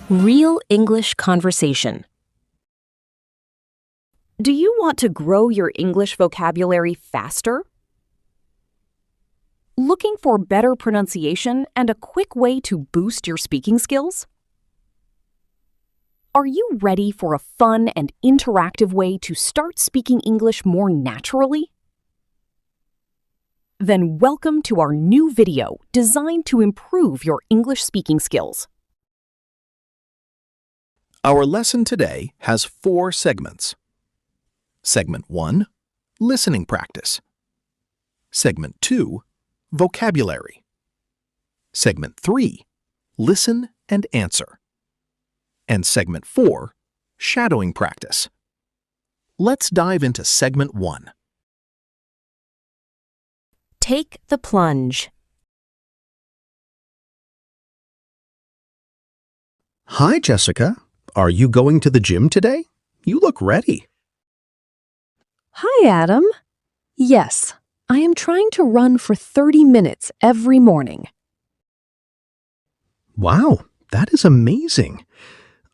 Real English conversation. Do you want to grow your English vocabulary faster? Looking for better pronunciation and a quick way to boost your speaking skills? Are you ready for a fun and interactive way to start speaking English more naturally? Then welcome to our new video designed to improve your English speaking skills. Our lesson today has 4 segments. Segment 1, listening practice. Segment 2, vocabulary. Segment 3, listen and answer. And Segment 4, shadowing practice. Let's dive into Segment 1. Take the plunge. Hi, Jessica. Are you going to the gym today? You look ready. Hi, Adam. Yes, I am trying to run for 30 minutes every morning. Wow, that is amazing.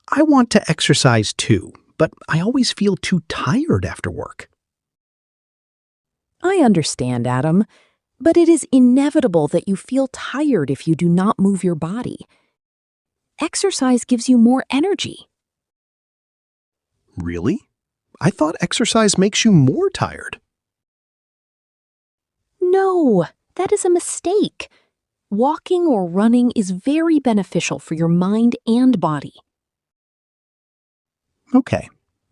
I want to exercise too, but I always feel too tired after work. I understand, Adam, but it is inevitable that you feel tired if you do not move your body. Exercise gives you more energy. Really? I thought exercise makes you more tired. No, that is a mistake. Walking or running is very beneficial for your mind and body. Okay,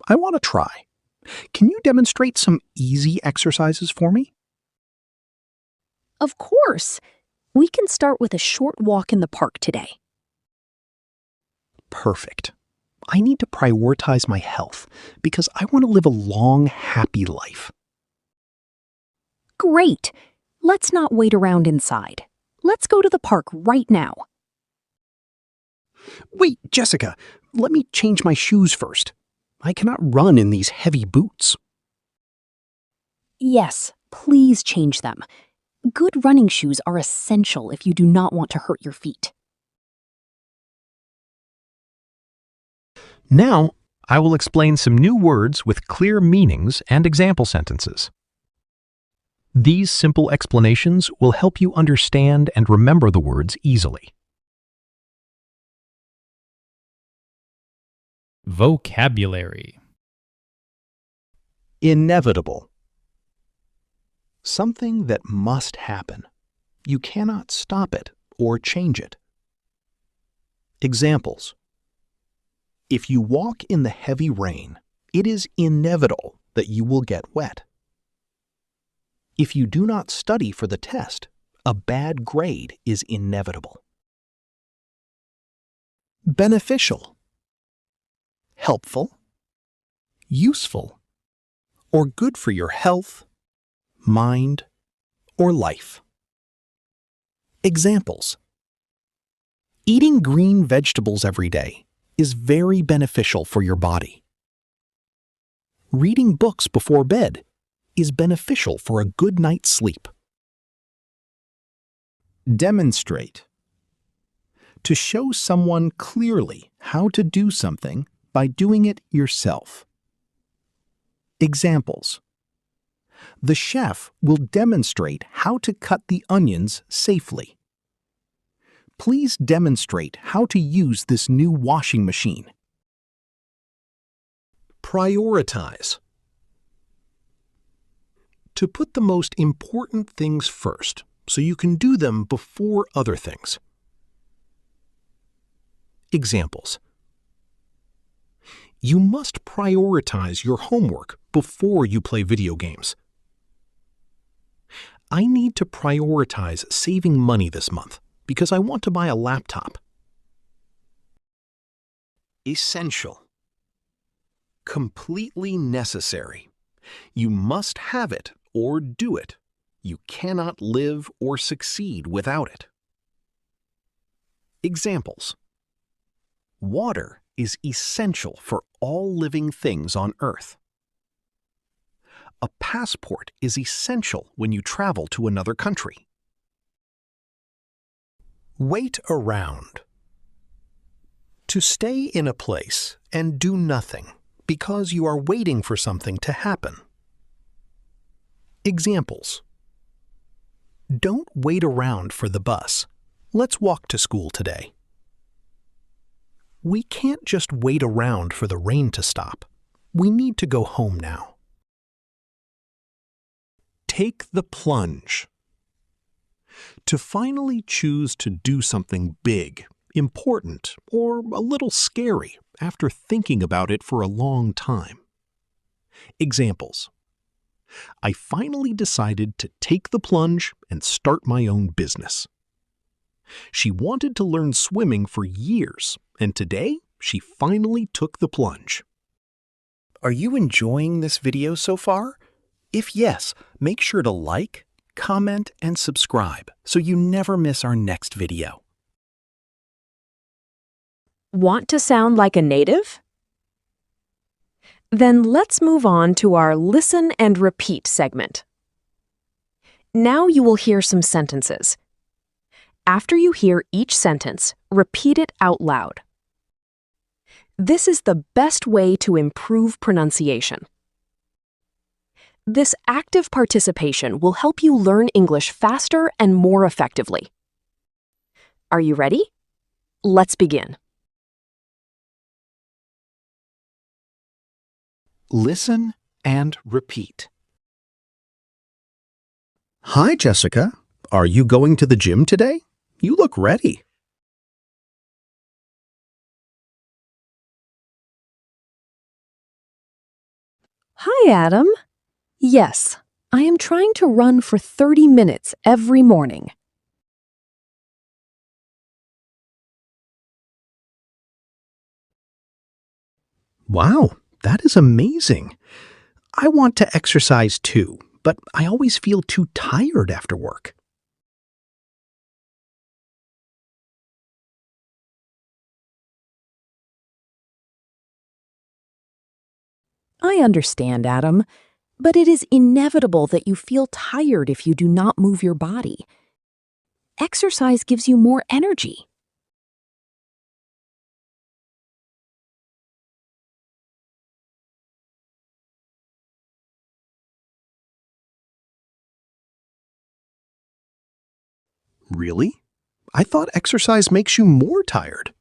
I want to try. Can you demonstrate some easy exercises for me? Of course. We can start with a short walk in the park today. Perfect. I need to prioritize my health because I want to live a long, happy life. Great. Let's not wait around inside. Let's go to the park right now. Wait, Jessica, let me change my shoes first. I cannot run in these heavy boots. Yes, please change them. Good running shoes are essential if you do not want to hurt your feet. Now, I will explain some new words with clear meanings and example sentences. These simple explanations will help you understand and remember the words easily. Vocabulary. Inevitable. Something that must happen. You cannot stop it or change it. Examples. If you walk in the heavy rain, it is inevitable that you will get wet. If you do not study for the test, a bad grade is inevitable. Beneficial. Helpful, useful, or good for your health, mind, or life. Examples. Eating green vegetables every day is very beneficial for your body. Reading books before bed is beneficial for a good night's sleep. Demonstrate. To show someone clearly how to do something by doing it yourself. Examples. The chef will demonstrate how to cut the onions safely. Please demonstrate how to use this new washing machine. Prioritize. To put the most important things first, so you can do them before other things. Examples. You must prioritize your homework before you play video games. I need to prioritize saving money this month because I want to buy a laptop. Essential. Completely necessary. You must have it or do it. You cannot live or succeed without it. Examples. Water is essential for all living things on Earth. A passport is essential when you travel to another country. Wait around. To stay in a place and do nothing because you are waiting for something to happen. Examples. Don't wait around for the bus. Let's walk to school today. We can't just wait around for the rain to stop. We need to go home now. Take the plunge. To finally choose to do something big, important, or a little scary after thinking about it for a long time. Examples. I finally decided to take the plunge and start my own business. She wanted to learn swimming for years, and today she finally took the plunge. Are you enjoying this video so far? If yes, make sure to like, comment, and subscribe so you never miss our next video. Want to sound like a native? Then let's move on to our listen and repeat segment. Now you will hear some sentences. After you hear each sentence, repeat it out loud. This is the best way to improve pronunciation. This active participation will help you learn English faster and more effectively. Are you ready? Let's begin. Listen and repeat. Hi, Jessica. Are you going to the gym today? You look ready. Hi, Adam. Yes, I am trying to run for 30 minutes every morning. Wow, that is amazing. I want to exercise too, but I always feel too tired after work. I understand, Adam, but it is inevitable that you feel tired if you do not move your body. Exercise gives you more energy. Really? I thought exercise makes you more tired.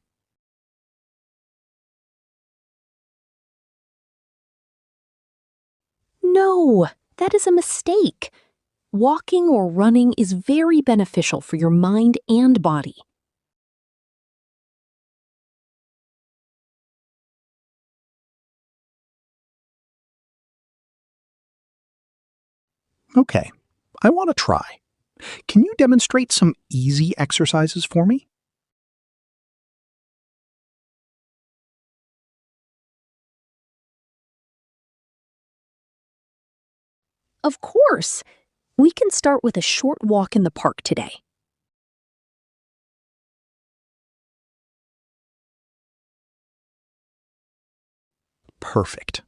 No, that is a mistake. Walking or running is very beneficial for your mind and body. Okay, I want to try. Can you demonstrate some easy exercises for me? Of course. We can start with a short walk in the park today. Perfect.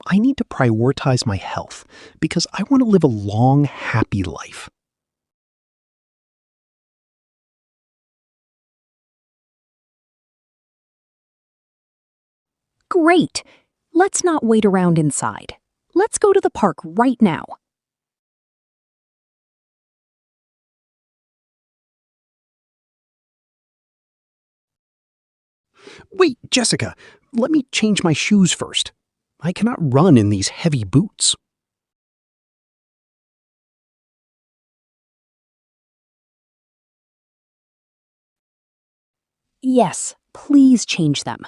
I need to prioritize my health because I want to live a long, happy life. Great. Let's not wait around inside. Let's go to the park right now. Wait, Jessica, let me change my shoes first. I cannot run in these heavy boots. Yes, please change them.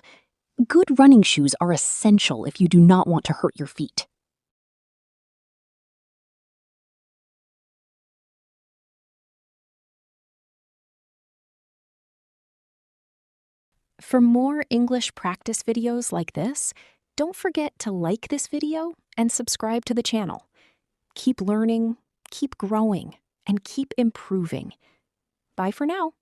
Good running shoes are essential if you do not want to hurt your feet. For more English practice videos like this, don't forget to like this video and subscribe to the channel. Keep learning, keep growing, and keep improving. Bye for now.